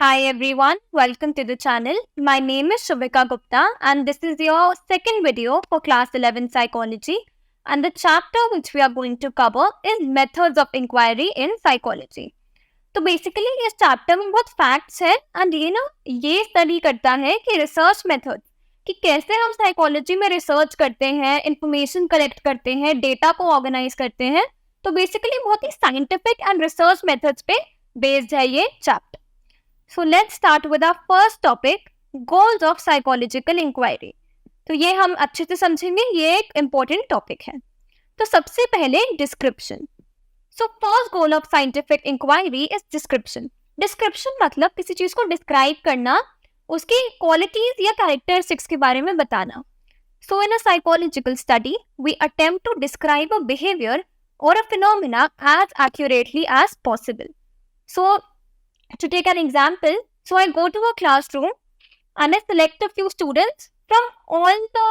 Hi everyone, welcome to the channel. My name is Shubhika Gupta and this is your second video for class 11 psychology, and the chapter which we are going to cover is methods of inquiry in psychology. तो basically इस chapter में बहुत facts है and ये study करता है कि research method कि कैसे हम साइकोलॉजी में रिसर्च करते हैं, इंफॉर्मेशन कलेक्ट करते हैं, डेटा को ऑर्गेनाइज करते हैं. तो बेसिकली बहुत ही साइंटिफिक एंड रिसर्च मेथड्स पे बेस्ड है ये chapter. So let's start with our first topic, goals of psychological inquiry. तो ये हम अच्छे से समझेंगे, ये एक important topic है. तो सबसे पहले description. So first goal of scientific inquiry is description. Description मतलब किसी चीज को describe करना, उसकी qualities या characteristics के बारे में बताना. So in a psychological study, we attempt to describe a behavior or a phenomena as accurately as possible. So to take an example, so I go to a classroom and I select a few students from all the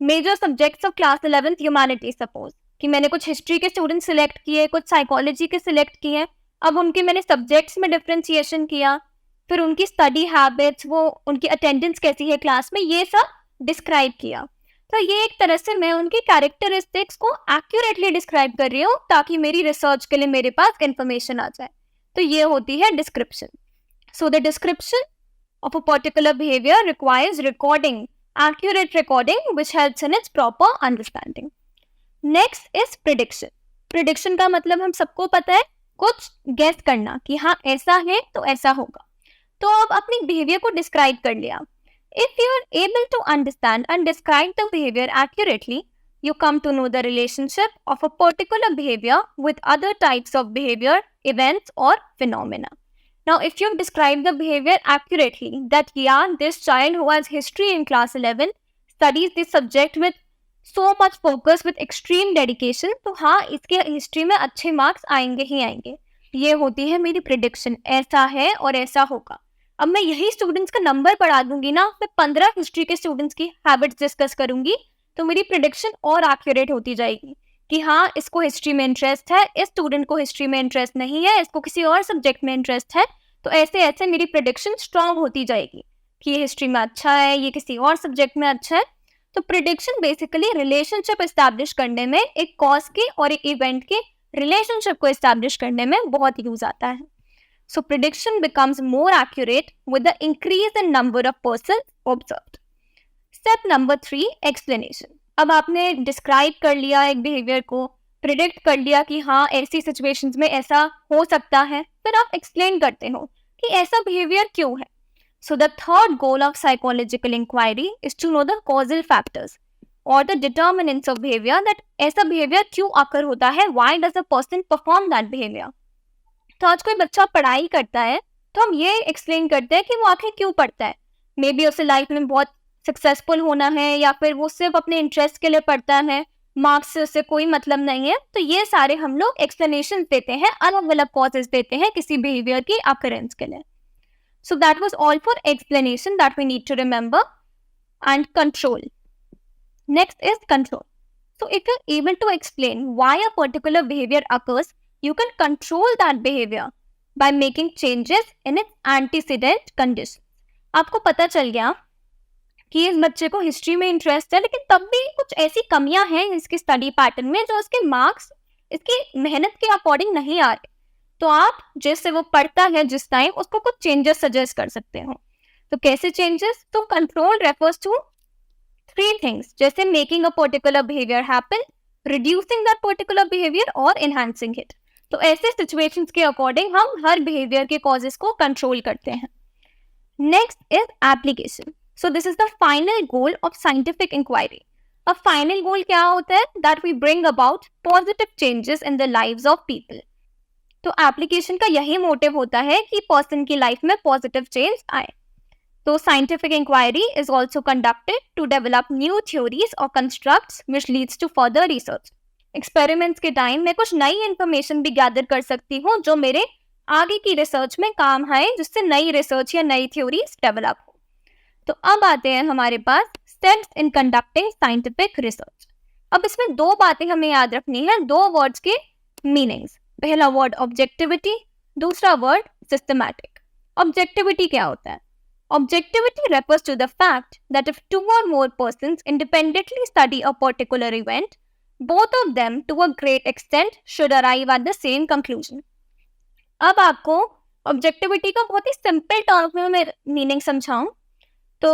major subjects of class 11th humanities. Suppose कि मैंने कुछ history के student select किए, कुछ psychology के select किए. अब उनके मैंने सब्जेक्ट्स में डिफ्रेंशिएशन किया, फिर उनकी स्टडी हैबिट्स, वो उनकी अटेंडेंस कैसी है क्लास में, ये सब डिस्क्राइब किया. तो ये एक तरह से मैं उनकी कैरेक्टरिस्टिक्स को एक्यूरेटली डिस्क्राइब कर रही हूँ ताकि मेरी रिसर्च के लिए मेरे पास इंफॉर्मेशन आ जाए. तो ये होती है description. So the description of a particular behaviour requires recording, accurate recording which helps in its proper understanding. Next is prediction. Prediction का मतलब हम सबको पता है, कुछ गेस करना कि हाँ ऐसा है तो ऐसा होगा. तो अब अपनी बिहेवियर को डिस्क्राइब कर लिया. If you are able to understand and describe the behaviour accurately, you come to know the relationship of a particular behavior with other types of behavior, events or phenomena. Now, if you describe the behavior accurately, that this child who has history in class 11 studies this subject with so much focus, with extreme dedication, तो हाँ इसके history में अच्छे marks आएंगे ही आएंगे. ये होती है मेरी प्रिडिक्शन, ऐसा है और ऐसा होगा. अब मैं यही स्टूडेंट्स का नंबर बढ़ा दूंगी ना, मैं 15 हिस्ट्री के स्टूडेंट्स की हैबिट्स डिस्कस करूंगी, तो मेरी प्रिडिक्शन और एक्यूरेट होती जाएगी कि हाँ इसको हिस्ट्री में इंटरेस्ट है, इस स्टूडेंट को हिस्ट्री में इंटरेस्ट नहीं है, इसको किसी और सब्जेक्ट में इंटरेस्ट है. तो ऐसे ऐसे मेरी प्रिडिक्शन स्ट्रांग होती जाएगी कि ये हिस्ट्री में अच्छा है, ये किसी और सब्जेक्ट में अच्छा है. तो प्रिडिक्शन बेसिकली रिलेशनशिप एस्टैब्लिश करने में, एक कॉज के और एक इवेंट के रिलेशनशिप को एस्टैब्लिश करने में बहुत यूज आता है. So prediction becomes more accurate with the increase in number of person observed. Step number 3, explanation. अब आपने डिस्क्राइब कर लिया एक बिहेवियर को, प्रिडिक्ट कर लिया कि हाँ ऐसी सिचुएशंस में ऐसा हो सकता है, फिर आप एक्सप्लेन करते हो कि ऐसा बिहेवियर क्यों है. So the third goal of psychological inquiry is to know the causal factors और the determinants of behaviour, that ऐसा बिहेवियर क्यों आकर होता है, why does a person perform that behaviour. तो आज कोई बच्चा पढ़ाई करता है तो हम ये एक्सप्लेन करते हैं कि वो आखिर क्यों पढ़ता है. मे बी उसे लाइफ में बहुत सक्सेसफुल होना है, या फिर वो सिर्फ अपने इंटरेस्ट के लिए पढ़ता है, मार्क्स से उससे कोई मतलब नहीं है. तो ये सारे हम लोग एक्सप्लेनेशन देते हैं, अलग अलग कॉजेस देते हैं किसी बिहेवियर की अकरेंस के लिए. So that was all for explanation that we need to remember. And control. Next is control. So if you are able to explain why a particular behaviour occurs, you can control that behavior by making changes in its antecedent conditions. आपको पता चल गया कि इस बच्चे को history में interest है, लेकिन तब भी कुछ ऐसी कमियां हैं इसके स्टडी पैटर्न में जो उसके मार्क्स इसकी मेहनत के अकॉर्डिंग नहीं आ रहे. तो आप जैसे वो पढ़ता है जिस टाइम, उसको कुछ चेंजेस सजेस्ट कर सकते हो. तो कैसे चेंजेस? तो कंट्रोल रेफर्स टू 3 थिंग्स, जैसे making a particular behaviour happen, reducing that particular behaviour और एनहांसिंग इट. तो ऐसे सिचुएशंस के अकॉर्डिंग हम हर बिहेवियर के कॉजेस को कंट्रोल करते हैं. Next is application. So this is the final goal of scientific inquiry. अब फाइनल गोल क्या होता है? That we bring about positive changes in the lives of people. तो एप्लीकेशन का यही मोटिव होता है कि पर्सन की लाइफ में पॉजिटिव चेंज आए. तो scientific inquiry is also conducted to develop new theories और constructs which leads to further research. Experiments के टाइम मैं कुछ नई इंफॉर्मेशन भी गैदर कर सकती हूँ जो मेरे आगे की रिसर्च में काम आए, जिससे नई रिसर्च या नई थ्योरीज डेवलप हो. तो अब आते हैं हमारे पास steps in conducting scientific research. अब इसमें 2 बातें हमें याद रखनी है, 2 वर्ड्स के मीनिंग्स. पहला वर्ड ऑब्जेक्टिविटी, दूसरा वर्ड सिस्टमैटिक. ऑब्जेक्टिविटी क्या होता है? Objectivity refers to the fact that if two or more persons independently study a particular event, both of them to a great extent should arrive at the same conclusion. अब आपको objectivity का बहुत ही simple term में मैं meaning समझाऊं तो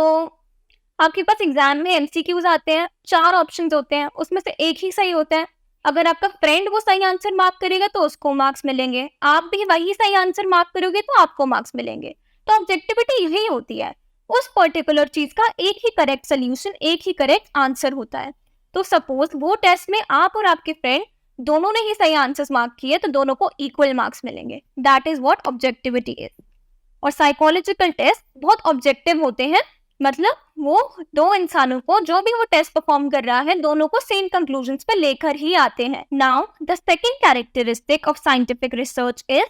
आपके पास exam में एमसीक्यूज आते हैं, 4 ऑप्शंस होते हैं, उसमें से एक ही सही होता है. अगर आपका फ्रेंड वो सही आंसर मार्क करेगा तो उसको मार्क्स मिलेंगे, आप भी वही सही आंसर मार्क करोगे तो आपको मार्क्स मिलेंगे. तो ऑब्जेक्टिविटी यही होती है, उस पर्टिकुलर चीज का एक ही करेक्ट सोल्यूशन, एक ही करेक्ट आंसर होता है. तो सपोज वो टेस्ट में आप और आपके फ्रेंड दोनों ने ही सही आंसर्स मार्क किए तो दोनों को इक्वल मार्क्स मिलेंगे. That is what objectivity is. और साइकोलॉजिकल टेस्ट बहुत ऑब्जेक्टिव होते हैं, मतलब वो दो इंसानों को जो भी वो टेस्ट परफॉर्म कर रहा है दोनों को सेम कंक्लूजन्स पर लेकर ही आते हैं. Now the second characteristic of scientific research is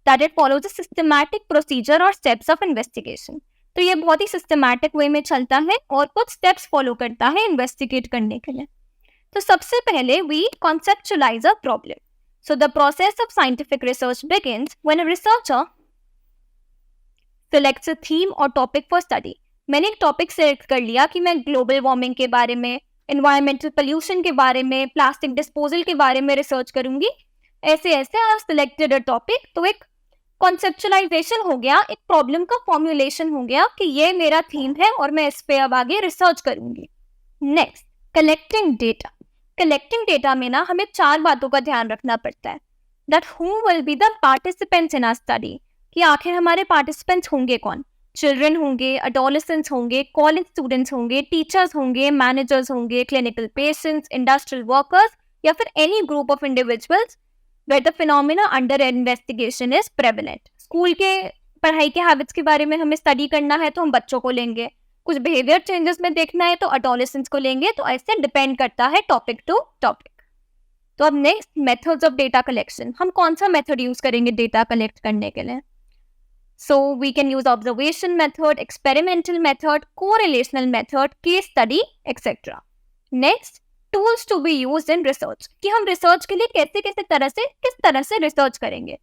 that it follows a systematic procedure और स्टेप्स ऑफ इन्वेस्टिगेशन. तो ये बहुत ही सिस्टमैटिक वे में चलता है और कुछ स्टेप्स फॉलो करता है इन्वेस्टिगेट करने के लिए. तो सबसे पहले we conceptualize a problem. So the process of scientific research begins when a researcher selects a theme और टॉपिक फॉर स्टडी. मैंने एक टॉपिक सिलेक्ट कर लिया कि मैं ग्लोबल वार्मिंग के बारे में, एनवायरमेंटल पोल्यूशन के बारे में, प्लास्टिक डिस्पोजल के बारे में रिसर्च करूंगी. ऐसे ऐसे आई सिलेक्टेड अ टॉपिक. तो एक कॉन्सेप्चुअलाइजेशन हो गया, एक प्रॉब्लम का फॉर्मुलेशन हो गया कि ये मेरा थीम है और मैं इस पे अब आगे रिसर्च करूंगी. Next, collecting data. Collecting data में ना हमें 4 बातों का ध्यान रखना पड़ता है. That who will be the participants in our study, कि आखिर हमारे पार्टिसिपेंट्स होंगे कौन. चिल्ड्रन होंगे, एडोलेसेंट्स होंगे, कॉलेज स्टूडेंट्स होंगे, टीचर्स होंगे, मैनेजर्स होंगे, क्लिनिकल पेशेंट्स, इंडस्ट्रियल वर्कर्स या फिर any group of individuals where the phenomena under investigation is prevalent. School के पढ़ाई के हैबिट्स के बारे में हमें स्टडी करना है तो हम बच्चों को लेंगे, कुछ बिहेवियर चेंजेस में देखना है तो एडोलेसेंट्स को लेंगे. तो ऐसे डिपेंड करता है टॉपिक टू टॉपिक. तो अब next, methods of data collection. हम कौन सा मेथड यूज करेंगे डेटा कलेक्ट करने के लिए? So we can use observation method, experimental method, correlational method, case study etcetera. Next, tools to be used in research, कि हम रिसर्च के लिए किस तरह से रिसर्च करेंगे.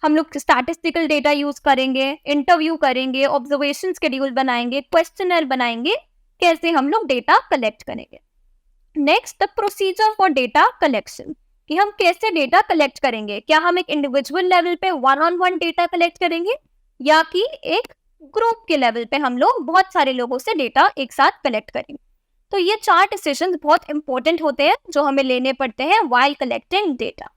हम लोग स्टैटिस्टिकल डेटा यूज करेंगे, इंटरव्यू करेंगे, ऑब्जर्वेशन शेड्यूल बनाएंगे, क्वेश्चनर बनाएंगे, कैसे हम लोग डेटा कलेक्ट करेंगे. Next, the procedure for data collection, कि हम कैसे डेटा कलेक्ट करेंगे. क्या हम एक इंडिविजुअल लेवल पे 1-on-1 डेटा कलेक्ट करेंगे या कि एक ग्रुप के लेवल पे हम लोग बहुत सारे लोगों से डेटा एक साथ कलेक्ट करेंगे. तो ये 4 डिसीजंस बहुत इंपॉर्टेंट होते हैं जो हमें लेने पड़ते हैं while collecting data.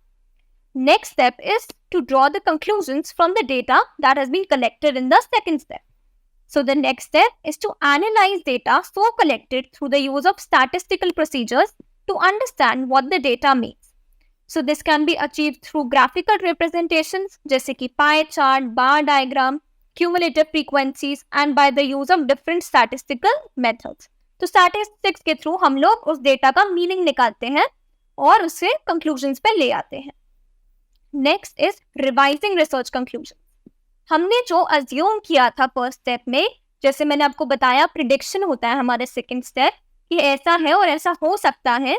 Next step is to draw the conclusions from the data that has been collected in the second step. So the next step is to analyze data so collected through the use of statistical procedures to understand what the data means. So this can be achieved through graphical representations जैसे कि pie chart, bar diagram, cumulative frequencies and by the use of different statistical methods. तो statistics के through हम लोग उस data का meaning निकालते हैं और उससे कंक्लूजन्स पे ले आते हैं. Next is revising research conclusion. हमने जो अज्यूम किया था फर्स्ट स्टेप में, जैसे मैंने आपको बताया प्रिडिक्शन होता है हमारे सेकंड स्टेप, कि ऐसा है और ऐसा हो सकता है,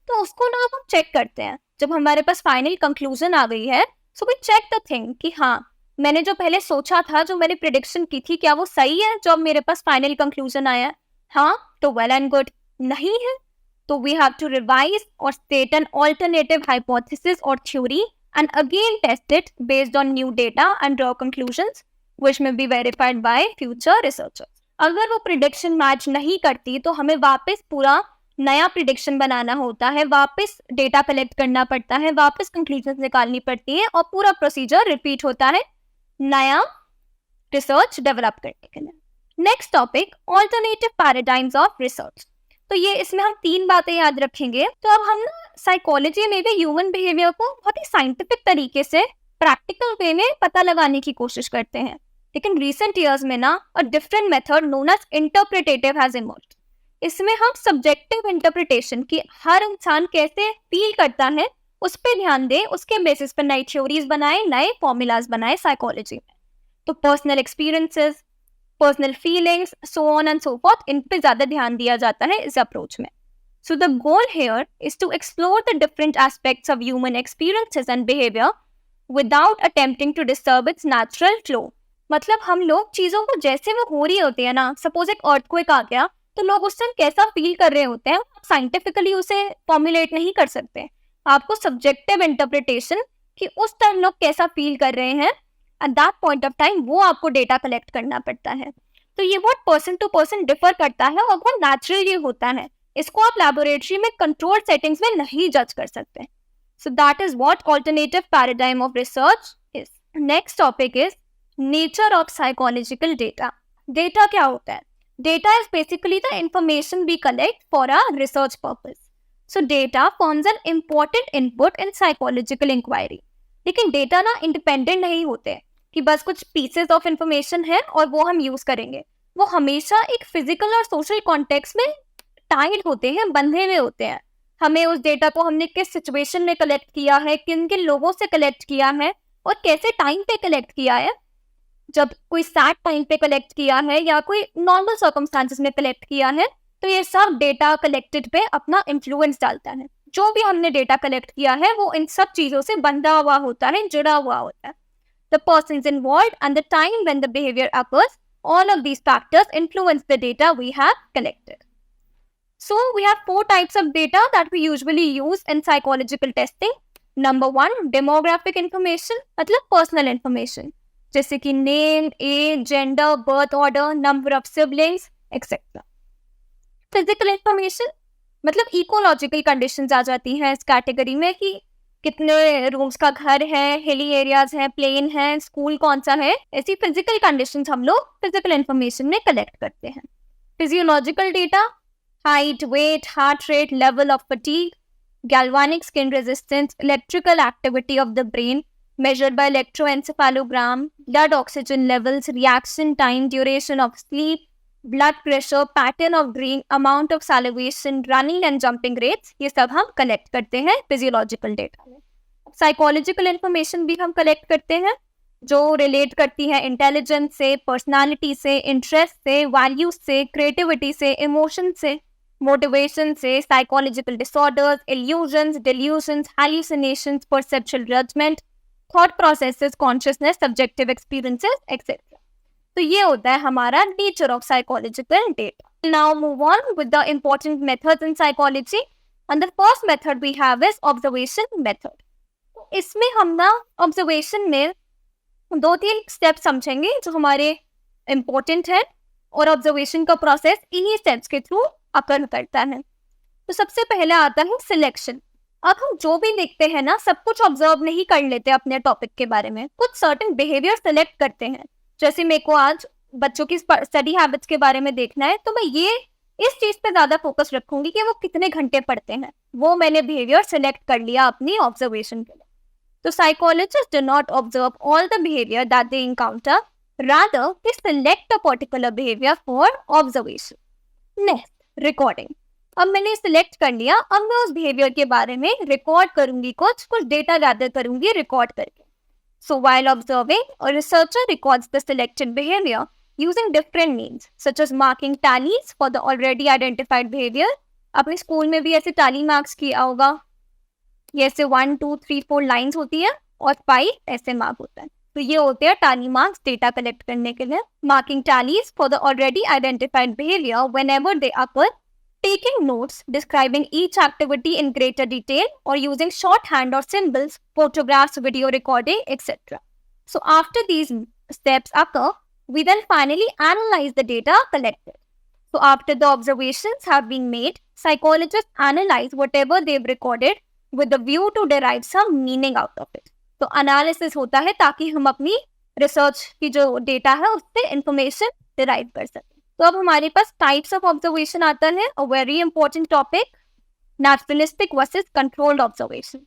तो उसको ना हम चेक करते हैं. जब हमारे पास फाइनल कंक्लूजन आ गई है, so we check the thing कि हाँ मैंने जो पहले सोचा था, जो मैंने प्रिडिक्शन की थी, क्या वो सही है जो मेरे पास फाइनल कंक्लूजन आया. हाँ तो वेल एंड गुड. नहीं है तो वी हैव टू रिवाइज और स्टेट एन ऑल्टरनेटिव हाइपोथेसिस और theory and again test it based on new data and draw conclusions which may be verified by future researchers. अगर वो प्रिडिक्शन मैच नहीं करती तो हमें वापस पूरा नया प्रिडिक्शन बनाना होता है, वापस डेटा कलेक्ट करना पड़ता है, वापस कंक्लूजन्स निकालनी पड़ती है और पूरा प्रोसीजर रिपीट होता है नया रिसर्च डेवलप करने के लिए. Next topic, alternative paradigms of research. तो ये इसमें हम 3 बातें याद रखेंगे. तो अब हम साइकोलॉजी में भी ह्यूमन बिहेवियर को बहुत ही साइंटिफिक तरीके से प्रैक्टिकल वे में पता लगाने की कोशिश करते हैं. लेकिन रिसेंट ईयर्स में ना a different method known as interpretative has emerged. इसमें हम सब्जेक्टिव इंटरप्रिटेशन की हर इंसान कैसे फील करता है उस पर ध्यान दें, उसके बेसिस पर नई थ्योरीज बनाए, नए फॉर्मूलाज बनाए साइकोलॉजी में. तो personal experiences, personal feelings, so on and so forth, इन पे ज्यादा ध्यान दिया जाता है इस अप्रोच में. So the goal here is to explore the different aspects of human experiences and behaviour without attempting to disturb its natural flow. मतलब हम लोग चीजों को जैसे वो हो रही होती है ना, सपोज एक अर्थक्वेक आ गया तो लोग उस टाइम कैसा फील कर रहे होते हैं, साइंटिफिकली उसे फॉर्मुलेट नहीं कर सकते। आपको सब्जेक्टिव इंटरप्रिटेशन कि उस टाइम लोग कैसा फील कर रहे हैं at that point of time, वो आपको डेटा कलेक्ट करना पड़ता है। तो ये बहुत पर्सन टू पर्सन डिफर करता है और बहुत नेचुरली होता है। इसको आप लैबोरेटरी में कंट्रोल सेटिंग्स में नहीं जज कर सकते। So that is what alternative paradigm of research is. Next topic is nature of psychological data. Data क्या होता है? Data is basically the information we collect for a research purpose. So data forms an important input in psychological inquiry. लेकिन data ना independent नहीं होते कि बस कुछ पीसेस ऑफ इंफॉर्मेशन है और वो हम यूज करेंगे। वो हमेशा एक फिजिकल और सोशल कॉन्टेक्स्ट में टाइड होते हैं, बंधे हुए होते हैं। हमें उस डेटा को हमने किस सिचुएशन में कलेक्ट किया है, किन किन लोगों से कलेक्ट किया है और कैसे टाइम पे कलेक्ट किया है। जब कोई सैड टाइम पे कलेक्ट किया है या कोई नॉर्मल सर्कमस्टांसेस में कलेक्ट किया है, तो ये सब डेटा कलेक्टेड पे अपना इन्फ्लुएंस डालता है। जो भी हमने डेटा कलेक्ट किया है वो इन सब चीजों से बंधा हुआ होता है, जुड़ा हुआ होता है। The persons involved and the time when the behavior occurs, all of these factors influence the data we have collected. So we have 4 types of data that we usually use in psychological testing. Number 1, demographic information, मतलब personal information, जैसे कि name, age, gender, birth order, number of siblings, etc. Physical information, मतलब ecological conditions आ जाती हैं इस category में कि कितने रूम्स का घर है, हिली एरियाज है, प्लेन है, स्कूल कौन सा है। ऐसी फिजिकल कंडीशंस हम लोग फिजिकल इंफॉर्मेशन में कलेक्ट करते हैं। Physiological data, height, weight, heart rate, level of fatigue, galvanic skin resistance, electrical activity of the brain measured by electroencephalogram, blood oxygen levels, reaction time, duration of sleep, blood pressure, pattern of breathing, amount of salivation, running and jumping rates, ये सब हम collect करते हैं physiological data में। Psychological information भी हम collect करते हैं जो रिलेट करती है इंटेलिजेंस से, पर्सनालिटी से, इंटरेस्ट से, वैल्यूज से, क्रिएटिविटी से, इमोशन से, मोटिवेशन से, psychological disorders, illusions, delusions, hallucinations, perceptual judgment, thought processes, consciousness, subjective experiences et cetera. तो ये होता है हमारा nature of psychological data. Now move on with the important methods in psychology and the first method we have is observation method. इसमें हम ना observation में 2-3 step समझेंगे जो हमारे इंपॉर्टेंट है और ऑब्जर्वेशन का प्रोसेस इन्हीं स्टेप्स के थ्रू अकर करता है। तो सबसे पहले आता है सिलेक्शन। अब हम जो भी देखते हैं ना, सब कुछ ऑब्जर्व नहीं कर लेते अपने टॉपिक के बारे में, कुछ सर्टेन बिहेवियर सेलेक्ट करते हैं। जैसे मेरे को आज बच्चों की स्टडी हैबिट्स के बारे में देखना है, तो मैं ये इस चीज पे ज्यादा फोकस रखूंगी कि वो कितने घंटे पढ़ते हैं। वो मैंने बिहेवियर सेलेक्ट कर लिया अपनी ऑब्जर्वेशन के लिए। तो psychologist do not observe all the behaviour that they encounter, rather they select a particular behaviour for observation. Next, recording. अब मैंने सिलेक्ट कर लिया, अब मैं उस बिहेवियर के बारे में रिकॉर्ड करूंगी, कुछ डेटा गैदर करूंगी रिकॉर्ड करके। So while observing, a researcher records the selected behavior using different means, such as marking tallies for the already identified behavior. अपने स्कूल में भी ऐसे tally marks किया होगा, ये ऐसे 1, 2, 3, 4 लाइन्स होती है और 5 ऐसे मार्क होता है। तो ये होते हैं tally marks डेटा कलेक्ट करने के लिए। Marking tallies for the already identified behavior whenever they occur, taking notes describing each activity in greater detail, or using shorthand or symbols, photographs, video recording, etc. So after these steps occur, we then finally analyze the data collected. So after the observations have been made, psychologists analyze whatever they've recorded with the view to derive some meaning out of it. तो analysis होता है ताकि हम अपनी research की जो data है उससे information derive कर सकें। तो अब हमारे पास टाइप्स ऑफ ऑब्जर्वेशन आता है, a very important topic, naturalistic versus controlled observation.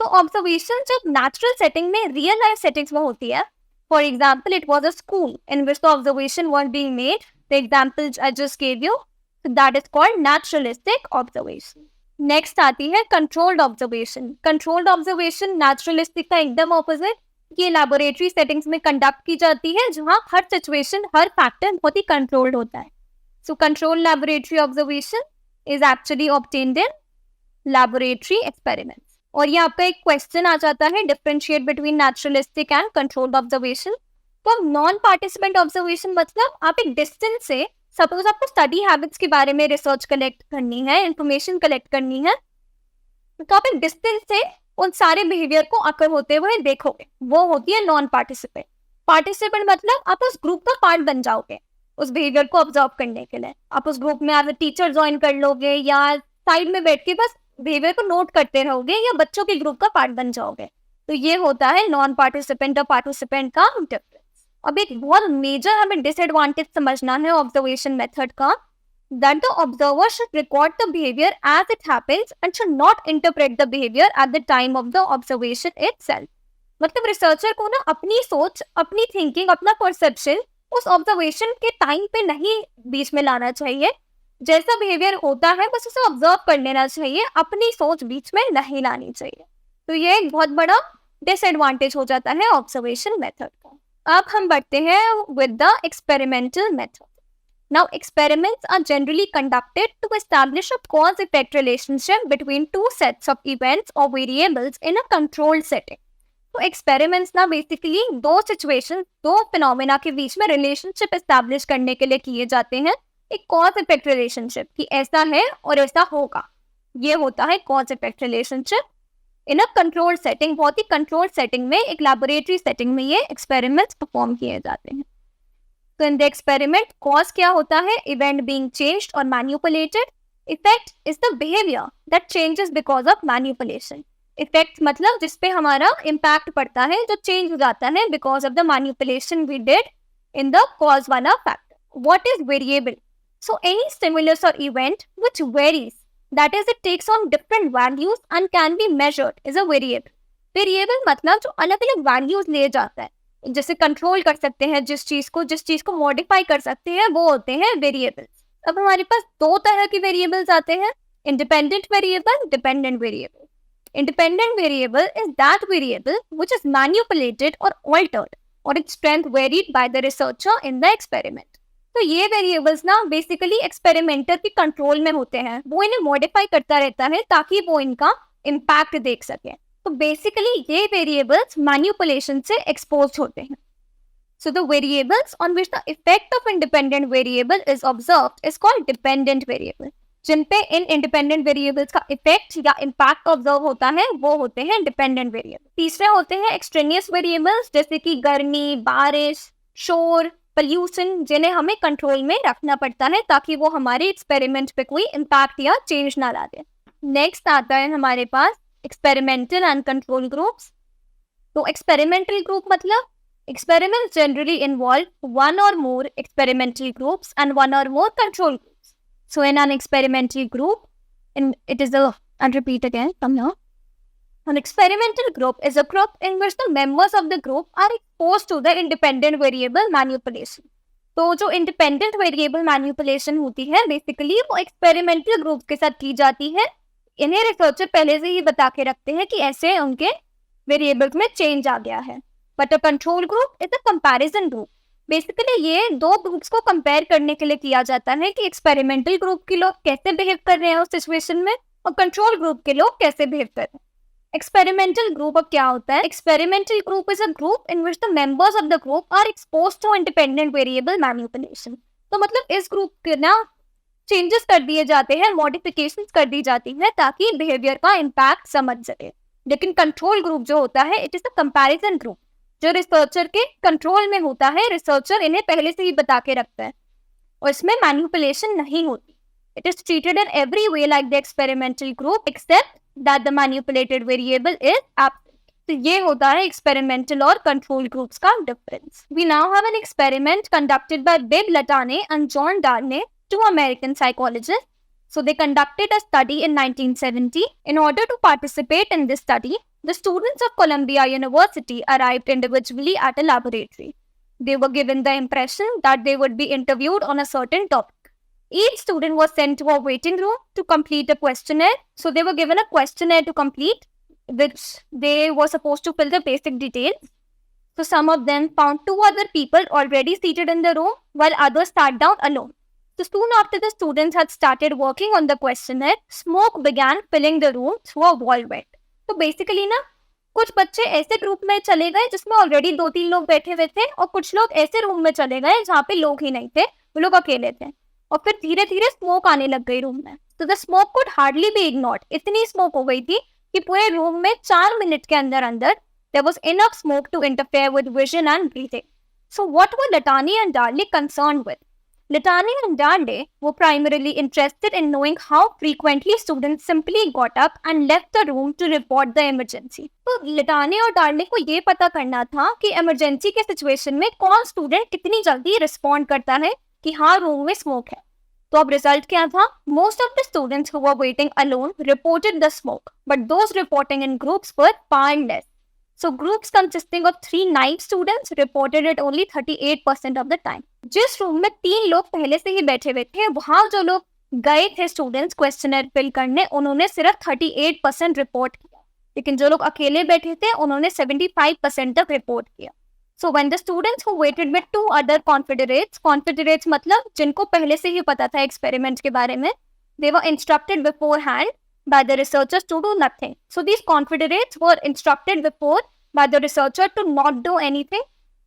तो ऑब्जर्वेशन जब नेचुरल सेटिंग में, रियल लाइफ सेटिंग्स में होती है, for example it was a school in which the observation was being made, the example I just give you, that is called naturalistic observation. Next आती है controlled observation. Controlled observation naturalistic का एकदम opposite, ये laboratory settings में conduct की जाती है जहां हर सिचुएशन, हर फैक्टर बहुत ही कंट्रोल्ड होता है। So control laboratory observation is actually obtained in laboratory experiments. और ये आपका एक क्वेश्चन आ जाता है, differentiate between naturalistic and controlled observation. तो अब नॉन पार्टिसिपेंट ऑब्जर्वेशन मतलब आप एक डिस्टेंस से, सपोज आपको स्टडी हैबिट्स के बारे में रिसर्च कलेक्ट करनी है, इंफॉर्मेशन कलेक्ट करनी है, तो आप एक डिस्टेंस से उन सारे बिहेवियर को अकर होते हुए देखोगे, वो होती है नॉन पार्टिसिपेंट। पार्टिसिपेंट मतलब आप उस ग्रुप का पार्ट बन जाओगे उस बिहेवियर को ऑब्जर्व करने के लिए। आप उस ग्रुप में एज अ टीचर ज्वाइन कर लोगे या साइड में बैठ के बस बिहेवियर को नोट करते रहोगे या बच्चों के ग्रुप का पार्ट बन जाओगे। तो ये होता है नॉन पार्टिसिपेंट और पार्टिसिपेंट का डिफरेंस। अब एक बहुत मेजर हमें डिसएडवांटेज समझना है ऑब्जर्वेशन मेथड का, that the observer should record the behavior as it happens and should not interpret the behavior at the time of the observation itself। मतलब रिसर्चर को ना अपनी सोच, अपनी थिंकिंग, अपना परसेप्शन उस ऑब्जर्वेशन के टाइम पे नहीं बीच में लाना चाहिए। जैसा बिहेवियर होता है बस उसे ऑब्जर्व कर लेना चाहिए, अपनी सोच बीच में नहीं लानी चाहिए। तो ये एक बहुत बड़ा डिसएडवांटेज हो जाता है ऑब्जर्वेशन मेथड का। अब हम बढ़ते हैं with the experimental method. Now, experiments are generally conducted to establish a cause-effect relationship between two sets of events or variables in a controlled setting। तो experiments ना basically दो situations, दो phenomena के बीच में relationship establish करने के लिए किए जाते हैं। एक cause-effect relationship कि ऐसा है और ऐसा होगा, ये होता है cause-effect relationship in a controlled setting। बहुत ही controlled setting में, एक laboratory setting में ये experiments perform किए जाते हैं। तो इन द एक्सपेरिमेंट कॉज क्या होता है? इवेंट बीइंग चेंज्ड और manipulated. Effect is the behaviour that changes because of manipulation. Effect मतलब जिसपे हमारा इम्पैक्ट पड़ता है, जो चेंज हो जाता है because of the manipulation we did in the cause वाला factor. What is variable? So any stimulus और event which varies, that is it takes on different values and can be measured, is a variable. Variable मतलब जो अलग अलग values ले जाता है, जैसे कंट्रोल कर सकते हैं जिस चीज को मॉडिफाई कर सकते हैं, वो होते हैं वेरिएबल्स। अब हमारे पास दो तरह के वेरिएबल्स आते हैं, independent variable, dependent variable. Independent variable is that variable which is manipulated और ऑल्टर्ड और its strength varied by the researcher in the experiment. तो ये वेरिएबल्स ना बेसिकली एक्सपेरिमेंटर के कंट्रोल में होते हैं, वो इन्हें मॉडिफाई करता रहता है ताकि वो इनका इम्पैक्ट देख सके। तो बेसिकली ये वेरिएबल्स मैनिपुलेशन से एक्सपोज होते हैं। So the variables on which the effect of independent variable is observed is called dependent variable. जिन पे इन इंडिपेंडेंट वेरिएबल्स का इफेक्ट या इम्पैक्ट ऑब्जर्व होता है वो होते हैं डिपेंडेंट वेरिएबल। तीसरे होते हैं एक्सट्रेनियस वेरिएबल्स, जैसे कि गर्मी, बारिश, शोर, पोल्यूशन, जिन्हें हमें कंट्रोल में रखना पड़ता है ताकि वो हमारे एक्सपेरिमेंट पे कोई इम्पैक्ट या चेंज ना ला दे। नेक्स्ट आता है हमारे पास experimental and control groups। तो experimental group मतलब experiments generally involve one or more experimental groups and one or more control groups। So in an experimental group, I'll repeat again from here. An experimental group is a group in which the members of the group are exposed to the independent variable manipulation। तो जो independent variable manipulation होती है basically वो experimental group के साथ की जाती है। इन्हें रिसर्चर पहले से ही बता के रखते हैं कि ऐसे उनके वेरिएबल्स में चेंज आ गया है। But a control group is a comparison group. Basically ये दो ग्रुप्स को कंपेयर करने के लिए किया जाता है कि एक्सपेरिमेंटल ग्रुप के लोग कैसे बिहेव कर रहे हैं उस सिचुएशन में और कंट्रोल ग्रुप के लोग कैसे बिहेव कर रहे हैं। एक्सपेरिमेंटल ग्रुप अब क्या होता है? Experimental group is a group in which the members of the group are exposed to independent variable manipulation. तो मतलब इस ग्रुप के ना चेंजेस कर दिए जाते हैं, मॉडिफिकेशंस कर दी जाती है ताकि बिहेवियर का इम्पैक्ट समझ सके। लेकिन कंट्रोल ग्रुप जो होता है it is a comparison group, जो रिसर्चर के कंट्रोल में होता है। रिसर्चर इन्हें पहले से ही बता के रखता है और इसमें मैनिपुलेशन नहीं होती। It is treated in every way like the experimental group except that the manipulated variable is absent. तो ये होता है एक्सपेरिमेंटल और कंट्रोल ग्रुप्स का difference. We now have an experiment conducted by Bibb Latane and John Darley, two American psychologists। So they conducted a study in 1970. In order to participate in this study, the students of Columbia University arrived individually at a laboratory. They were given the impression that they would be interviewed on a certain topic. Each student was sent to a waiting room to complete a questionnaire. So they were given a questionnaire to complete, which they were supposed to fill the basic details. So some of them found two other people already seated in the room while others sat down alone। So soon after the students had started working on the questionnaire, smoke began filling the room through a wall vent। तो basically ना कुछ बच्चे ऐसे group में चले गए जिसमें already 2-3 लोग बैठे हुए थे और कुछ लोग ऐसे रूम में चले गए जहाँ पे लोग ही नहीं थे, वो लोग अकेले थे और फिर धीरे धीरे स्मोक आने लग गई रूम में। तो the smoke could hardly be ignored. इतनी स्मोक हो गई थी कि पूरे रूम में 4 मिनट के अंदर अंदर there was enough smoke to interfere with vision and breathing. So what were Latani and Darley concerned with? Latani and Darley were primarily interested in knowing how frequently students simply got up and left the room to report the emergency. तो Latani और Darley को ये पता करना था कि emergency के situation में कौन student कितनी जल्दी respond करता है कि हाँ रूम में smoke है। तो अब रिजल्ट क्या था? Most of the students who were waiting alone reported the smoke, but those reporting in groups were far less. So groups consisting of 3 naive students reported it only 38% of the time. जिस room में 3 लोग पहले से ही बैठे हुए थे, वहां जो लोग गए थे स्टूडेंट्स क्वेश्चनर फिल करने, उन्होंने सिर्फ 38% रिपोर्ट किया, लेकिन जो लोग अकेले बैठे थे उन्होंने 75% तक रिपोर्ट किया. So when the students who waited with 2 other confederates मतलब जिनको पहले से ही पता था एक्सपेरिमेंट के बारे में, they were instructed beforehand by the researchers to do nothing. So these confederates were instructed before by the researcher to not do anything.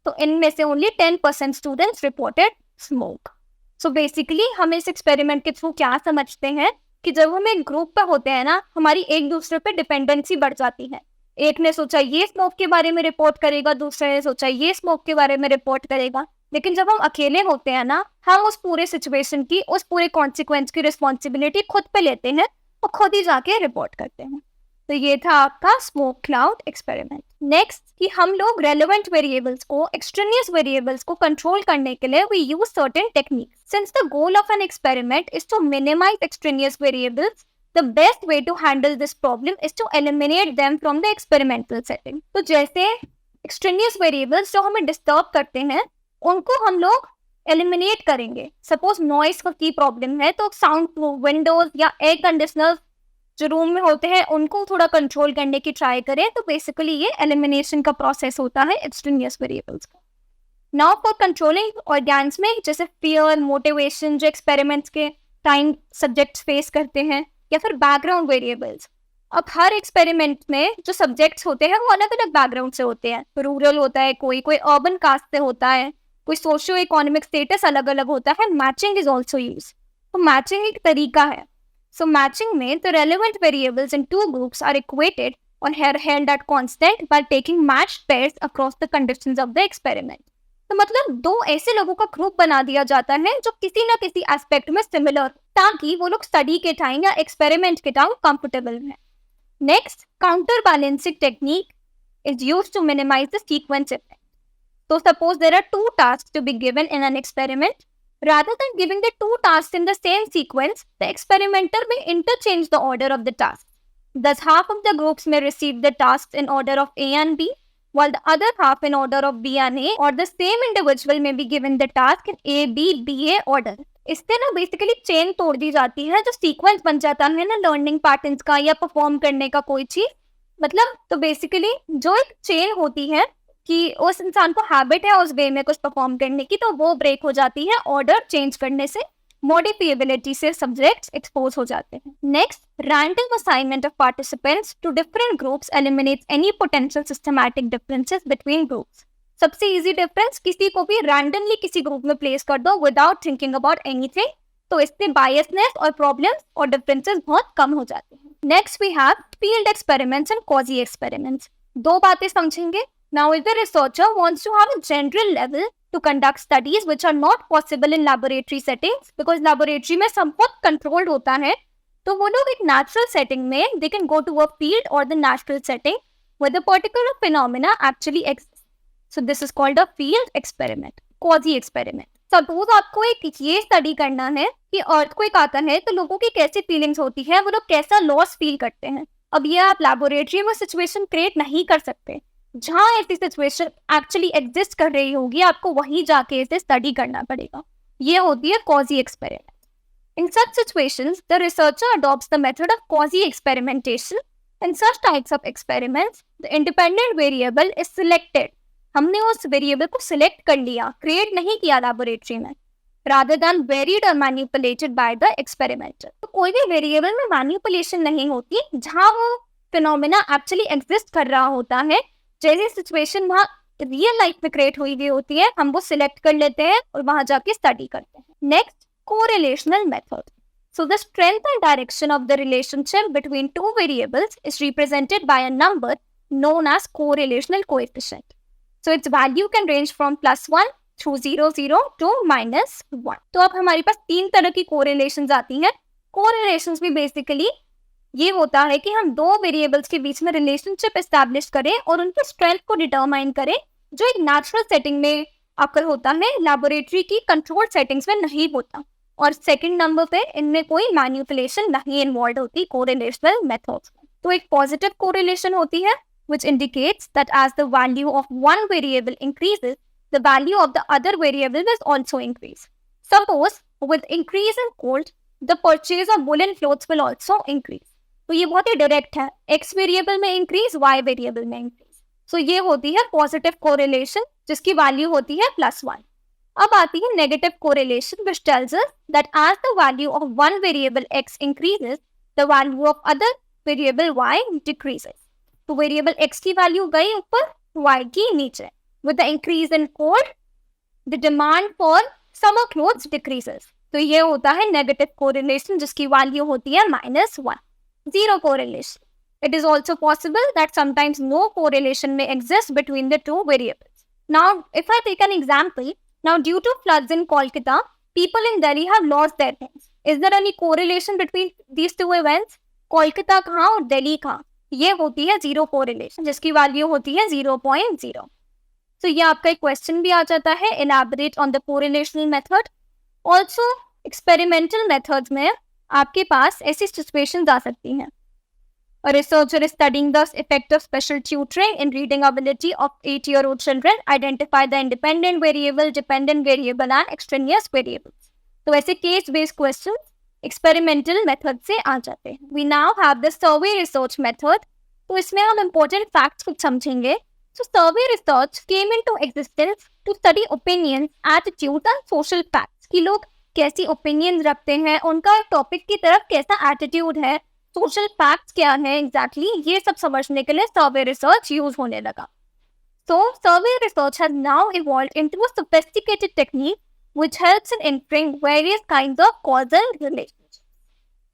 तो इनमें से only 10% students reported smoke. So basically हम इस एक्सपेरिमेंट के through क्या समझते हैं कि जब हम एक ग्रुप पे होते हैं ना, हमारी एक दूसरे पे डिपेंडेंसी बढ़ जाती है. एक ने सोचा ये स्मोक के बारे में रिपोर्ट करेगा, दूसरे ने सोचा ये स्मोक के बारे में रिपोर्ट करेगा. लेकिन जब हम अकेले होते हैं ना, हम उस पूरे सिचुएशन की, उस पूरे कॉन्सिक्वेंस की रिस्पॉन्सिबिलिटी खुद पे लेते हैं और खुद ही जाके रिपोर्ट करते हैं. तो ये था आपका स्मोक क्लाउड एक्सपेरिमेंट. नेक्स्ट कि हम लोग रेलेवेंट वेरिएबल्स को, एक्सट्रेनियस वेरिएबल्स को कंट्रोल करने के लिए we use certain techniques. Since the goal of an experiment is to minimize extraneous variables, the best way to handle this problem is to eliminate them from the experimental setting. तो जैसे extraneous variables जो हमें disturb करते हैं, उनको हम लोग eliminate करेंगे. Suppose noise की problem है, तो sound proof windows या air conditioners जो रूम में होते हैं उनको थोड़ा कंट्रोल करने की ट्राई करें. तो बेसिकली ये एलिमिनेशन का प्रोसेस होता है एक्सट्रेनियस वेरिएबल्स का. नाउ फॉर कंट्रोलिंग ऑर्गेन्स में जैसे फियर, मोटिवेशन जो एक्सपेरिमेंट्स के टाइम सब्जेक्ट्स फेस करते हैं, या फिर बैकग्राउंड वेरिएबल्स. अब हर एक्सपेरिमेंट में जो सब्जेक्ट्स होते हैं वो अलग अलग बैकग्राउंड से होते हैं. रूरल होता है, कोई अर्बन कास्ट से होता है, कोई सोशियो इकोनॉमिक स्टेटस अलग अलग होता है. Matching is also use. तो मैचिंग एक तरीका है. सो मैचिंग में the relevant variables in 2 groups are equated और held at constant by taking matched pairs across the conditions of the experiment. तो मतलब 2 ऐसे लोगों का ग्रुप बना दिया जाता है जो किसी ना किसी एस्पेक्ट में सिमिलर, ताकि वो लोग स्टडी के टाइम या एक्सपेरिमेंट के टाइम कंफर्टेबल हैं. Next, counterbalancing technique is used to minimise the sequence effect. तो suppose there are 2 tasks to be given in an experiment. Rather than giving the 2 tasks in the same sequence, the experimenter may interchange the order of the tasks. Thus, half of the groups may receive the tasks in order of A and B, while the other half in order of B and A, or the same individual may be given the task in A, B, B, A order. इससे ना basically chain तोड़ दी जाती है, जो sequence बन जाता है ना लर्निंग पैटर्न्स का या परफॉर्म करने का कोई चीज. मतलब तो बेसिकली जो एक चेन होती है कि उस इंसान को हैबिट है उस वे में कुछ परफॉर्म करने की, तो वो ब्रेक हो जाती है ऑर्डर चेंज करने से. मॉडिफिएबिलिटी से सब्जेक्ट्स एक्सपोज हो जाते हैं. Next, random assignment of participants to different groups eliminates any potential systematic differences between groups. सबसे इजी डिफरेंस, किसी को भी रैंडमली किसी ग्रुप में प्लेस कर दो विदाउट थिंकिंग अबाउट एनीथिंग, तो इससे बायसनेस और प्रॉब्लम्स और डिफरेंसेस बहुत कम हो जाते हैं. Next we have field experiments and quasi experiments. 2 बातें समझेंगे. Now, if the researcher wants to have a general level to conduct studies which are not possible in laboratory settings, because laboratory में सब बहुत controlled होता है, तो वो लोग एक natural setting में they can go to a field or the natural setting where the particular phenomena actually exists. So this is called a field experiment, quasi experiment. Suppose आपको एक ये स्टडी करना है कि earthquake आता है तो लोगों की कैसी फीलिंग्स होती है, वो लोग कैसा लॉस फील करते हैं. अब ये आप लैबोरेटरी में सिचुएशन क्रिएट नहीं कर सकते. जहाँ ऐसी सिचुएशन एक्चुअली एग्जिस्ट कर रही होगी, आपको वहीं जाके इसे स्टडी करना पड़ेगा. ये होती है quasi experiment. In such situations, the researcher adopts the method of quasi experimentation. In such types of experiments, the independent variable is selected. हमने उस वेरिएबल को सिलेक्ट कर लिया, क्रिएट नहीं किया लैबोरेटरी में. Rather than varied or manipulated by the experimenter. तो कोई भी वेरिएबल में मैनिपुलेशन नहीं होती. जहाँ वो फिनोमेना एक्चुअली एग्जिस्ट कर रहा होता है, जैसी सिचुएशन वहाँ रियल लाइफ में क्रिएट हुई हुई होती है, हम वो सिलेक्ट कर लेते हैं और वहां जाके स्टडी करते हैं। Next, correlational method. So the strength and direction of the relationship between two variables is represented by a number known as correlational coefficient. So its value can range from +1 through 0 to -1. तो अब हमारे पास तीन तरह की correlations आती हैं. Correlations भी basically ये होता है कि हम दो वेरिएबल्स के बीच में रिलेशनशिप एस्टैब्लिश करें और उनके स्ट्रेंथ को डिटरमाइन करें, जो एक नेचुरल सेटिंग में आकर होता है, लैबोरेटरी की कंट्रोल सेटिंग्स में नहीं होता. और सेकंड नंबर पे इनमें कोई मैनिपुलेशन नहीं इन्वॉल्व होती कोरिलेशनल मेथड्स में. तो एक पॉजिटिव कोरिलेशन होती है which indicates that as the value of one variable increases, the value of the other variable will also increase. Suppose with increase in gold, the purchase of woolen clothes will also increase. तो ये बहुत ही direct है, x variable में increase, y variable में increase. सो ये होती है positive correlation जिसकी वैल्यू होती है +1. अब आती है negative correlation which tells us that as the value of one variable x increases, the value of other variable y decreases. तो वेरिएबल x की वैल्यू गई ऊपर, y की नीचे. With the increase in cold, the demand for summer clothes decreases. तो ये होता है नेगेटिव कोरिलेशन जिसकी वैल्यू होती है -1. Zero correlation. It is also possible that sometimes no correlation may exist between the two variables. Now, if I take an example, now due to floods in Kolkata, people in Delhi have lost their things. Is there any correlation between these two events? Kolkata कहाँ और दिल्ली कहाँ? ये होती है zero correlation जिसकी value होती है 0.0. तो ये आपका एक क्वेश्चन भी आ जाता है, elaborate on the correlational method. Also, experimental methods में आपके पास ऐसी सिचुएशंस आ सकती हैं. A researcher is studying the effect of special tutoring in reading ability of 8-year-old children. Identify the independent variable, dependent variable and extraneous variables. तो ऐसे case based question experimental method से आ जाते हैं. We now have the survey research method. तो इसमें हम important facts कुछ समझेंगे. So survey research came into existence to study opinions, attitudes and social facts. कि लोग कैसी opinions रखते हैं, उनका टॉपिक की तरफ कैसा attitude है, सोशल फैक्ट्स क्या है एग्जैक्टली, ये सब समझने के लिए सर्वे रिसर्च यूज होने लगा. So survey research has now evolved into a sophisticated technique which helps in inferring various kinds of causal relationships.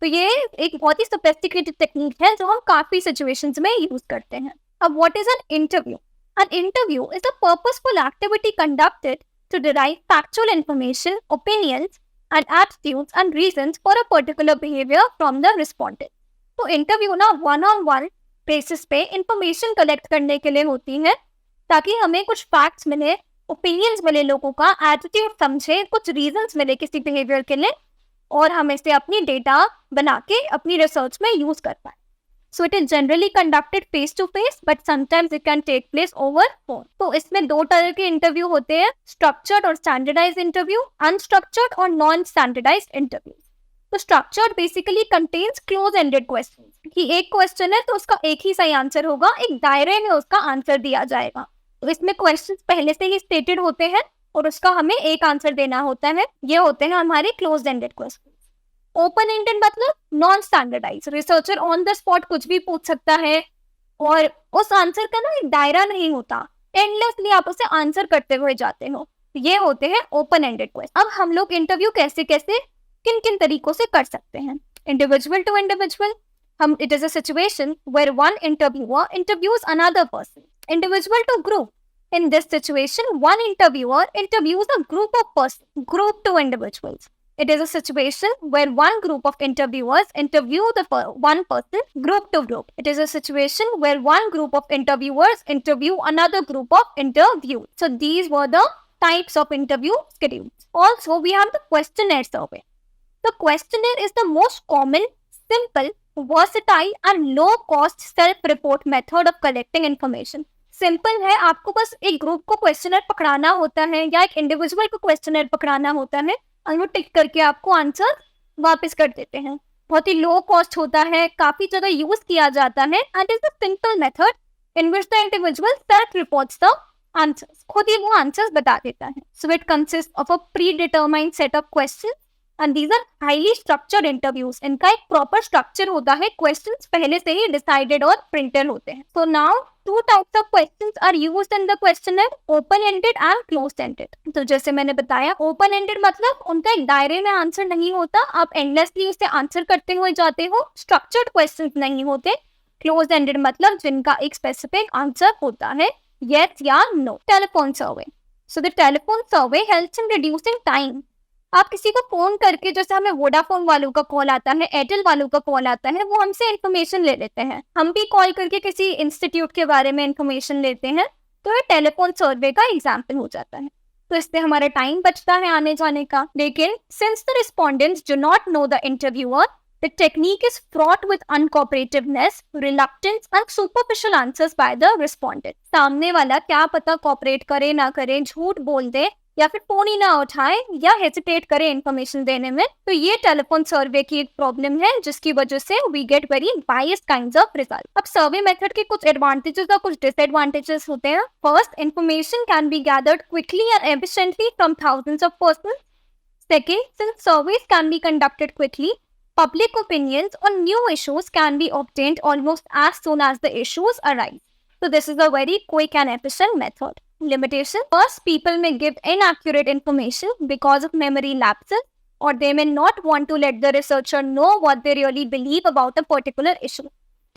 तो ये एक बहुत ही सोफिस्टिकेटेड टेक्निक है जो हम काफी सिचुएशंस में यूज करते हैं. अब what is an interview? An interview is a purposeful activity conducted to derive factual information, opinions and attitudes and reasons for a particular behaviour from the respondent. तो interview ना 1-on-1 बेसिस पे information collect करने के लिए होती है ताकि हमें कुछ फैक्ट्स मिले, ओपिनियंस मिले, लोगों का एटीट्यूड समझे, कुछ रीजंस मिले किसी बिहेवियर के लिए और हम इसे अपनी डेटा बना के अपनी रिसर्च में यूज कर पाए. So it is generally conducted face to face but sometimes it can take place over phone. तो इसमें दो तरह के इंटरव्यू होते हैं, स्ट्रक्चर्ड और स्टैंडर्डाइज्ड इंटरव्यू, अनस्ट्रक्चर्ड और नॉन स्टैंडर्डाइज्ड इंटरव्यू. तो structured basically contains close ended question कि एक क्वेश्चन है तो उसका एक ही सही आंसर होगा, एक दायरे में उसका आंसर दिया जाएगा. तो इसमें क्वेश्चन पहले से ही स्टेटेड होते हैं और उसका हमें एक आंसर देना होता है. ये होते हैं हमारे close ended question. Open ended मतलब non standardise, researcher on the spot कुछ भी पूछ सकता है और उस आंसर का ना एक दायरा नहीं होता, एंडलेसली आप उसे आंसर करते हुए जाते हो. ये होते हैं ओपन एंडेड क्वेश्चन. अब हम लोग इंटरव्यू कैसे कैसे किन किन तरीकों से कर सकते हैं? Individual to individual, hmm it is a situation where one interviewer interviews another person. Individual to group, in this situation one interviewer interviews a group of person. Group to individuals, it is a situation where one group of interviewers interview the one person. Group to group, it is a situation where one group of interviewers interview another group of interviewed. So these were the types of interview schedules. Also we have the questionnaire survey. The questionnaire is the most common, simple, versatile and low cost self-report method of collecting information. Simple है, आपको बस एक group को questionnaire पकड़ाना होता है या एक individual को क्वेश्चनर पकड़ाना होता है और वो टिक करके आपको आंसर वापस कर देते हैं. बहुत ही लो कॉस्ट होता है, काफी जगह यूज किया जाता है and is the simple method in which the individual self reports the answers. खुद ही वो आंसर्स बता देता है. So it consist of a predetermined set of question and these are highly structured interviews. इनका एक प्रॉपर स्ट्रक्चर होता है, क्वेश्चंस पहले से ही डिसाइडेड और प्रिंटेड होते हैं. So now two types of questions are used in the questionnaire, open ended and close ended. तो जैसे मैंने बताया, ओपन एंडेड मतलब उनका एक दायरे में आंसर नहीं होता, आप एंडलेसली उसे आंसर करते हुए जाते हो, स्ट्रक्चर्ड क्वेश्चंस नहीं होते. क्लोज एंडेड मतलब जिनका एक स्पेसिफिक आंसर होता है, yes या no. Telephone survey. So the telephone survey helps in reducing time. आप किसी को फोन करके, जैसे हमें वोडाफोन वालों का कॉल आता है, एयरटेल वालों का कॉल आता है, वो हमसे इन्फॉर्मेशन ले लेते हैं. हम भी कॉल करके किसी इंस्टीट्यूट के बारे में इन्फॉर्मेशन लेते हैं, तो ये टेलीफोन सर्वे का एग्जाम्पल हो जाता है. तो इससे हमारा टाइम बचता है आने जाने का. लेकिन since the respondents do not know the interviewer, the technique is fraught with uncooperativeness, reluctance and superficial answers by the respondent. सामने वाला क्या पता कॉपरेट करे ना करे, झूठ बोल दे या फिर फोन ही ना उठाए या हेजिटेट करे इन्फॉर्मेशन देने में. तो ये टेलीफोन सर्वे की एक प्रॉब्लम है, जिसकी वजह से we get very biased kinds of result. अब सर्वे मेथड के कुछ एडवांटेजेस और कुछ डिसएडवांटेजेस होते हैं. First, information can be gathered quickly and efficiently from thousands of persons. Second, since surveys can be conducted quickly, public opinions on new issues can be obtained almost as soon as the issues arise. So this is a very quick and efficient method. Limitation: first, people may give inaccurate information because of memory lapses, or they may not want to let the researcher know what they really believe about a particular issue.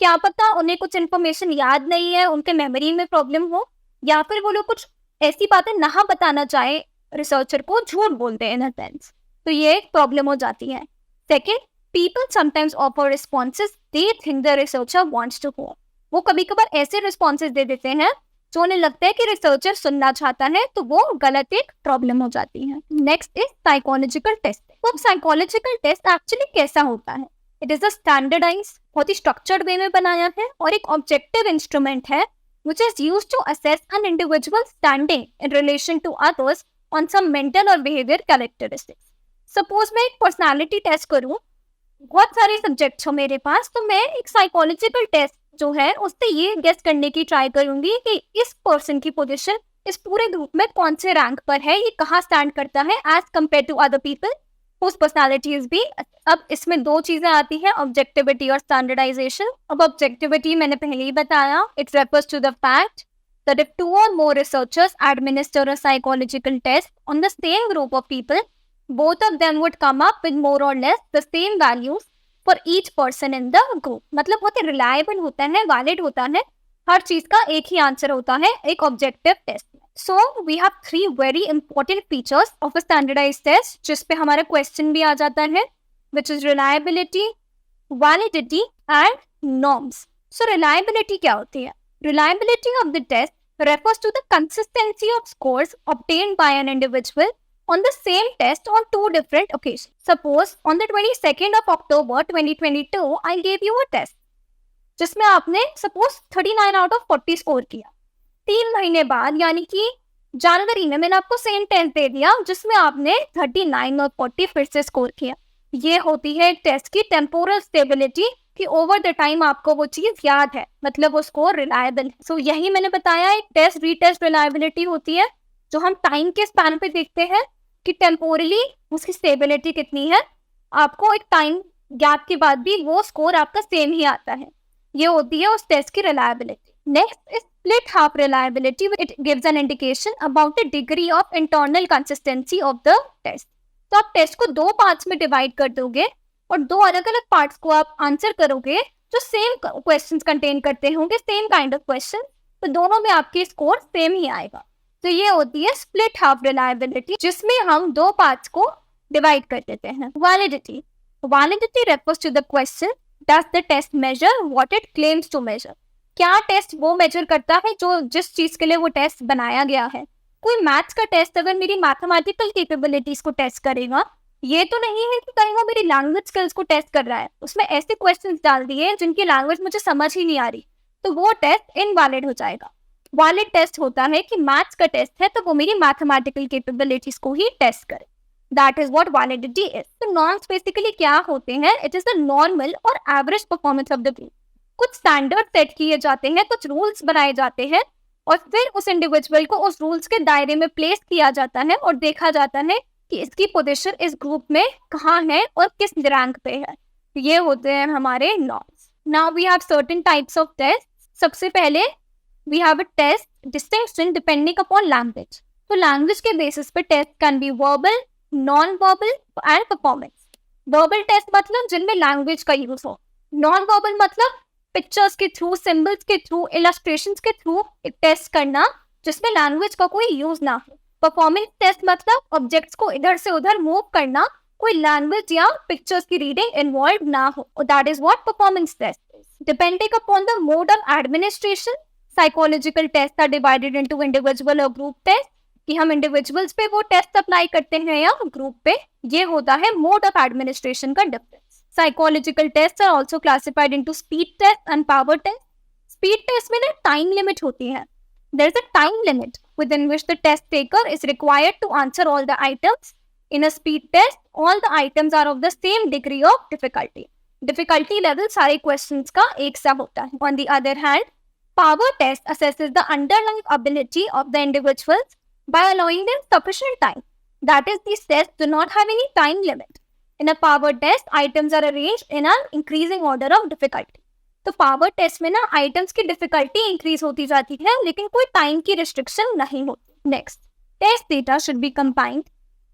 क्या पता उन्हें कुछ information याद नहीं है, उनके memory में problem हो, या फिर वो लोग कुछ ऐसी बातें ना बताना चाहे रिसर्चर को, झूठ बोलते हैं इन अ सेंस. तो ये एक प्रॉब्लम हो जाती है. Second, people sometimes offer responses they think the researcher wants to hear. वो कभी कभार ऐसे responses दे देते हैं जो उन्हें लगता है कि रिसर्चर सुनना चाहता है, तो वो गलत एक प्रॉब्लम हो जाती है. Next is psychological test. तो साइकोलॉजिकल टेस्ट एक्चुअली कैसा होता है? इट इज अ स्टैंडर्डाइज, बहुत ही स्ट्रक्चर्ड वे में बनाया है और एक ऑब्जेक्टिव इंस्ट्रूमेंट है which is used to assess an individual standing in relation to others on some mental or behavior characteristics. Suppose मैं एक पर्सनालिटी टेस्ट करूं, बहुत सारे सब्जेक्ट्स हो मेरे पास, तो मैं एक साइकोलॉजिकल टेस्ट जो है उससे ये गेस करने की ट्राई करूंगी कि इस पर्सन की पोजीशन इस पूरे ग्रुप में कौन से रैंक पर है, ये कहाँ स्टैंड करता है as compare to other people whose personalities भी. अब इसमें दो चीजें आती हैं, ऑब्जेक्टिविटी और स्टैंडर्डाइजेशन. अब ऑब्जेक्टिविटी मैंने पहले ही बताया, it refers to the fact that if two or more researchers administer a psychological test on the same group of people, both of them would come up with more or less the same values for each person in the group. मतलब बहुत ही reliable होता है, valid होता है, हर चीज का एक ही answer होता है एक ऑब्जेक्टिव टेस्ट में. So we have three very important features of a standardized test, जिसपे हमारा क्वेश्चन भी आ जाता है, which is reliability, validity and norms. So reliability क्या होती है? Reliability of the test refers to the consistency of scores obtained by an individual on the same test on two different occasions. Suppose on the 22nd of October 2022, I gave you a test, जिसमें आपने suppose 39 out of 40 score किया. 3 महीने बाद यानी कि जनवरी में मैंने आपको सेम टेस्ट दे दिया जिसमें आपने 39 और 40 फिर से स्कोर किया. ये होती है एक टेस्ट की टेम्पोरल स्टेबिलिटी, कि ओवर द टाइम आपको वो चीज याद है, मतलब वो स्कोर रिलायबल है. सो यही मैंने बताया, एक टेस्ट रीटेस्ट रिलायबिलिटी होती है जो हम टाइम के स्पैन पे देखते हैं कि टेम्पोरली उसकी स्टेबिलिटी कितनी है. आपको एक टाइम गैप के बाद भी वो स्कोर आपका सेम ही आता है. ये होती है उस टेस्ट की reliability. Next is split half reliability. It gives an indication about the degree of internal consistency of the test. तो आप टेस्ट को दो पार्ट्स में डिवाइड कर दोगे और दो अलग अलग पार्ट्स को आप आंसर करोगे जो सेम क्वेश्चंस कंटेन करते होंगे, सेम काइंड ऑफ क्वेश्चन, तो दोनों में आपके स्कोर सेम ही आएगा. तो ये होती है स्प्लिट हाफ रिलायबिलिटी, जिसमें हम दो पार्ट्स को डिवाइड कर देते हैं. Validity. Validity refers to the question, does the test measure what it claims to measure. क्या टेस्ट वो मेजर करता है जो जिस चीज के लिए वो टेस्ट बनाया गया है. कोई मैथ्स का टेस्ट अगर मेरी मैथमेटिकल कैपेबिलिटीज को टेस्ट करेगा, ये तो नहीं है कि कहीं वो मेरी लैंग्वेज स्किल्स को टेस्ट कर रहा है, उसमें ऐसे क्वेश्चंस डाल दिए जिनकी लैंग्वेज मुझे समझ ही नहीं आ रही, तो वो टेस्ट इनवैलिड हो जाएगा. वैलिड टेस्ट होता है कि मैथ्स का टेस्ट है तो वो मेरी मैथमेटिकल कैपेबिलिटीज को ही टेस्ट करे. That is what validity is. तो नॉर्म्स बेसिकली क्या होते हैं? इट इज द नॉर्मल और average performance of the group. कुछ स्टैंडर्ड सेट किए जाते हैं, कुछ रूल्स बनाए जाते हैं और फिर उस इंडिविजुअल को उस रूल्स के दायरे में प्लेस किया जाता है और देखा जाता है कि इसकी पोजीशन इस ग्रुप में कहाँ है और किस रैंक पे है। ये होते हैं हमारे norms. Now we have certain types of test. सबसे पहले we have a test distinction depending upon language. तो लैंग्वेज के बेसिस पे test can be verbal, non verbal and performance. Verbal test मतलब जिनमें लैंग्वेज का यूज हो। नॉन वर्बल मतलब पिक्चर्स के थ्रू, सिंबल्स के थ्रू, इलस्ट्रेशंस के थ्रू एक टेस्ट करना जिसमें लैंग्वेज का कोई यूज ना हो। परफॉर्मेंस टेस्ट मतलब ऑब्जेक्ट्स को इधर से उधर मूव करना, कोई लैंग्वेज या पिक्चर्स की रीडिंग इन्वॉल्व ना हो। That is what performance test is. Depending upon the mode of administration, psychological test are divided into individual और ग्रुप टेस्ट, कि हम इंडिविजुअल्स पे वो टेस्ट अप्लाई करते हैं या ग्रुप पे। ये होता है मोड ऑफ एडमिनिस्ट्रेशन का difference. Psychological test are also classified into speed test and power test. Speed test में ना टाइम लिमिट होती है। There is a time limit within which the test taker is required to answer all the items. In a speed test, all the items are of the same degree of difficulty. Difficulty level सारे questions का एक सा होता है. On the other hand, power test assesses the underlying ability of the individuals by allowing them sufficient time. That is, these tests do not have any time limit. In a power test, items are arranged in an increasing order of difficulty. तो power test में ना items की difficulty increase होती जाती है, लेकिन कोई time की रिस्ट्रिक्शन नहीं होती। Next, test data should be combined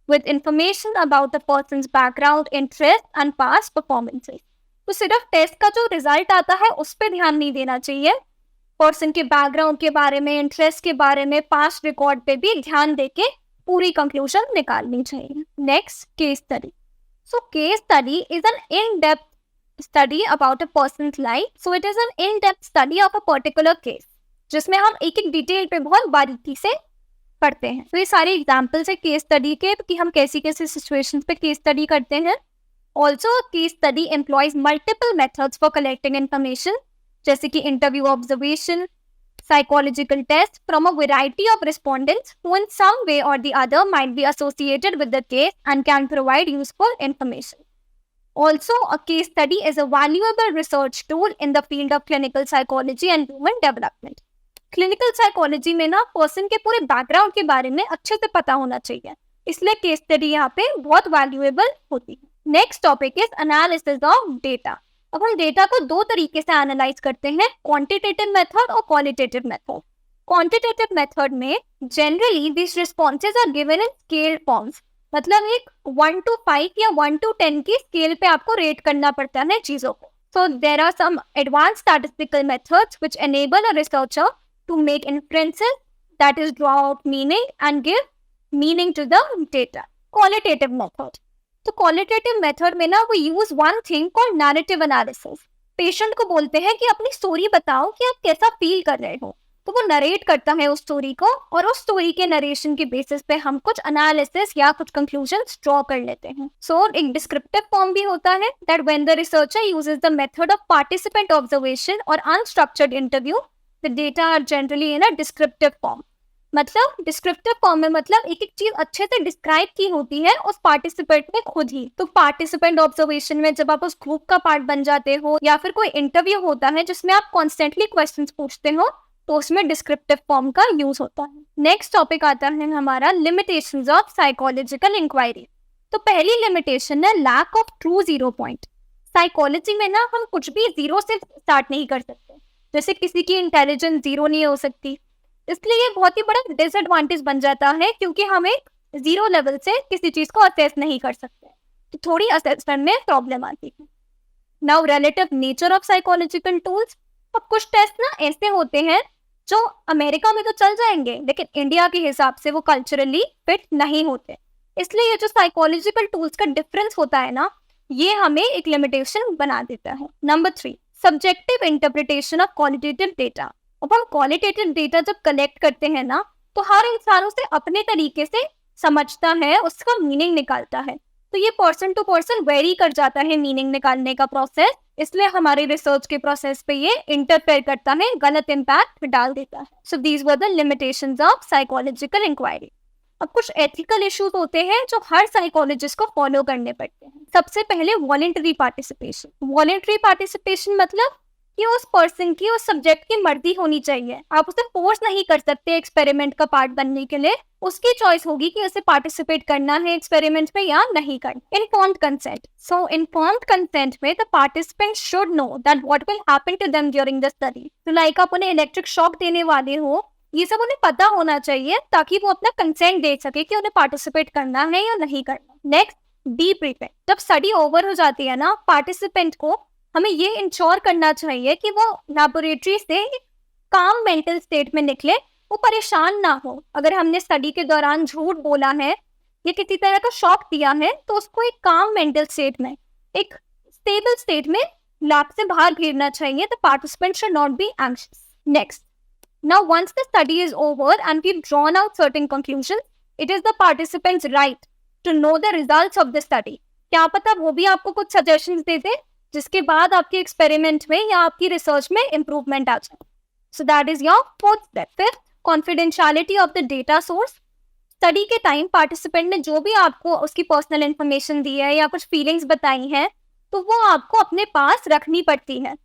with information about the person's background, interest and past performances. तो सिर्फ टेस्ट का जो रिजल्ट आता है उस पर ध्यान नहीं देना चाहिए, पर्सन के बैकग्राउंड के बारे में, इंटरेस्ट के बारे में, पास्ट रिकॉर्ड पे भी ध्यान देके पूरी कंक्लूजन निकालनी चाहिए। Next, case study. So case study is an in depth study about a person's life. So it is an in-depth study of a particular case, जिसमें हम एक एक डिटेल पे बहुत बारीकी से पढ़ते हैं। तो ये सारे एग्जाम्पल्स है केस स्टडी के, कि हम कैसी कैसी सिचुएशंस पे केस स्टडी करते हैं। Also case study employees multiple methods for collecting information, जैसे कि interview, observation, psychological test from a variety of respondents who in some way or the other might be associated with the case and can provide useful information. Also, a case study is a valuable research tool in the field of clinical psychology and human development. Clinical psychology में ना person के पूरे background के बारे में अच्छे से पता होना चाहिए, इसलिए केस स्टडी यहाँ पे बहुत वैल्यूएबल होती है। Next topic is analysis of data. अब हम डेटा को दो तरीके से एनालाइज करते हैं, क्वांटिटेटिव मेथड और क्वालिटेटिव मेथड। क्वांटिटेटिव मेथड में generally this responses are given in scale forms, मतलब एक 1 to 5 या 1 to 10 की स्केल पे आपको रेट करना पड़ता है चीजों को। So there are some advanced statistical methods which enable a researcher to make inferences, that is draw out meaning and give meaning to the data. Qualitative method. तो qualitative method में ना we use one thing called narrative analysis. Patient को बोलते हैं कि अपनी story बताओ कि आप कैसा फील कर रहे हो, तो वो नरेट करता है उस स्टोरी को, और उस स्टोरी के नरेशन के बेसिस पे हम कुछ एनालिसिस या कुछ कंक्लूजन्स ड्रॉ कर लेते हैं। सो एक डिस्क्रिप्टिव फॉर्म भी होता है, that when the researcher uses the method of participant observation और unstructured interview, the data are generally in a descriptive form. मतलब डिस्क्रिप्टिव फॉर्म में मतलब एक एक चीज अच्छे से डिस्क्राइब की होती है उस पार्टिसिपेंट ने खुद ही। तो पार्टिसिपेंट ऑब्जर्वेशन में जब आप उस ग्रुप का पार्ट बन जाते हो, या फिर कोई इंटरव्यू होता है जिसमें आप कॉन्स्टेंटली क्वेश्चंस पूछते हो, तो उसमें डिस्क्रिप्टिव फॉर्म का यूज होता है। नेक्स्ट टॉपिक आता है हमारा लिमिटेशंस ऑफ साइकोलॉजिकल इंक्वायरी। तो पहली लिमिटेशन है lack of true zero point. Psychology में ना हम कुछ भी जीरो से स्टार्ट नहीं कर सकते, जैसे किसी की इंटेलिजेंस जीरो नहीं हो सकती, इसलिए ये बहुत ही बड़ा डिसएडवांटेज बन जाता है, क्योंकि हम एक जीरो लेवल से किसी चीज को असेस नहीं कर सकते, तो थोड़ी असेसमेंट में प्रॉब्लम आती है। Now relative nature of psychological tools. अब कुछ टेस्ट ना ऐसे होते हैं जो अमेरिका में तो चल जाएंगे, लेकिन इंडिया के हिसाब से वो कल्चरली फिट नहीं होते, इसलिए ये जो साइकोलॉजिकल टूल्स का डिफरेंस होता है ना, ये हमें एक लिमिटेशन बना देता है। Number 3, subjective interpretation of qualitative data. अब हम क्वालिटेटिव डेटा जब कलेक्ट करते हैं ना, तो हर इंसान उसे अपने तरीके से समझता है, उसका मीनिंग निकालता है, तो ये पर्सन टू पर्सन वेरी कर जाता है मीनिंग निकालने का प्रोसेस, इसलिए हमारे रिसर्च के प्रोसेस पे ये इंटरफेयर करता है, गलत इम्पैक्ट डाल देता है। So these were the limitations of psychological inquiry. अब कुछ एथिकल इश्यूज होते हैं जो हर साइकोलॉजिस्ट को फॉलो करने पड़ते हैं। सबसे पहले वॉलंटरी पार्टिसिपेशन। वॉलंटरी पार्टिसिपेशन मतलब कि उस पर्सन की, उस सब्जेक्ट की मर्जी होनी चाहिए, आप उसे फोर्स नहीं कर सकते एक्सपेरिमेंट का पार्ट बनने के लिए, उसकी चॉइस होगी कि उसे पार्टिसिपेट करना है एक्सपेरिमेंट में या नहीं करना। Informed consent, so informed consent में the participant should know that what will happen to them during the study. तो लाइक आप उन्हें इलेक्ट्रिक शॉक देने वाले हो, ये सब उन्हें पता होना चाहिए ताकि वो अपना कंसेंट दे सके कि उन्हें पार्टिसिपेट करना है या नहीं करना। Next, be prepared. जब स्टडी ओवर हो जाती है ना, पार्टिसिपेंट को हमें ये इंश्योर करना चाहिए कि वो लैबोरेटरी से काम मेंटल स्टेट में निकले, वो परेशान ना हो। अगर हमने स्टडी के दौरान झूठ बोला है या किसी तरह का शॉक दिया है तो उसको एक काम मेंटल स्टेट में, एक स्टेबल स्टेट में लैब से बाहर भेजना चाहिए। The participant should not be anxious. Next, now once the study is over and we've drawn out certain conclusions, it is the participants right to know the results of the study. क्या पता वो भी आपको कुछ suggestions दे दे जिसके बाद आपके experiment में या आपकी रिसर्च में इंप्रूवमेंट आ जाए। सो that is your fourth step. Fifth, confidentiality of the data source. Study के टाइम पार्टिसिपेंट ने जो भी आपको उसकी पर्सनल इंफॉर्मेशन दी है या कुछ फीलिंग्स बताई हैं, तो वो आपको अपने पास रखनी पड़ती है।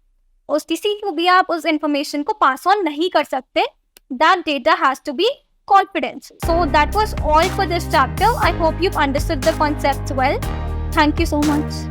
उस किसी को भी आप उस इंफॉर्मेशन को पास ऑन नहीं कर सकते। That data has to be confidential. So that was all for this chapter. I hope you've understood the concepts well. Thank you so much.